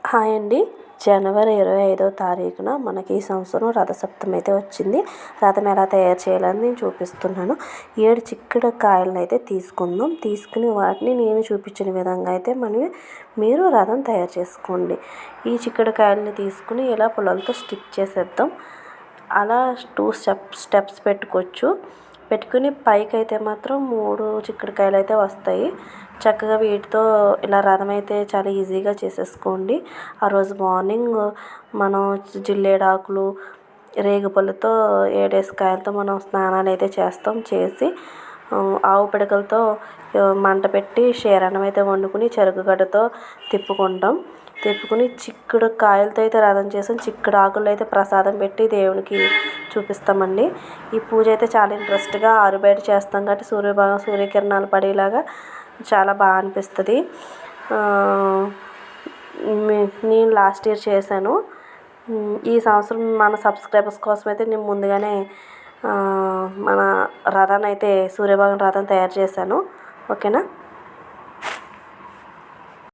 Hi అండి. జనవరి 25వ తారీఖున మనకి ఈ సంవత్సరం రథసప్తమి అయితే వచ్చింది. రథం ఎలా తయారు చేయాలని నేను చూపిస్తున్నాను. 7 చిక్కుడు కాయలను అయితే తీసుకుని వాటిని నేను చూపించిన విధంగా అయితే మీరు రథం తయారు చేసుకోండి. ఈ చిక్కుడు కాయలని తీసుకుని ఇలా పుల్లలతో స్టిక్ చేసేద్దాం. అలా 2 స్టెప్స్ పెట్టుకుని పైకి అయితే మాత్రం 3 చిక్కుడుకాయలు అయితే వస్తాయి. చక్కగా వీటితో ఇలా రథం అయితే చాలా ఈజీగా చేసేసుకోండి. ఆ రోజు మార్నింగ్ మనం జిల్లేడాకులు రేగుపళ్ళతో 7 కాయలతో మనం స్నానాలు అయితే చేసి ఆవు పిడకలతో మంట పెట్టి షేరన్నం అయితే వండుకుని చెరుకుగడ్డతో తిప్పుకుని చిక్కుడు కాయలతో అయితే రథం చేసాం. చిక్కుడు ఆకులు అయితే ప్రసాదం పెట్టి దేవునికి చూపిస్తామండి. ఈ పూజ అయితే చాలా ఇంట్రెస్ట్గా ఆరుబయట చేస్తాం కాబట్టి సూర్యకిరణాలు పడేలాగా చాలా బాగా అనిపిస్తుంది. నేను లాస్ట్ ఇయర్ చేశాను. ఈ సంవత్సరం మన సబ్స్క్రైబర్స్ కోసం అయితే నేను ముందుగానే మన రథాన్ని అయితే సూర్యభగవాన్ రథం తయారు చేశాను. ఓకేనా.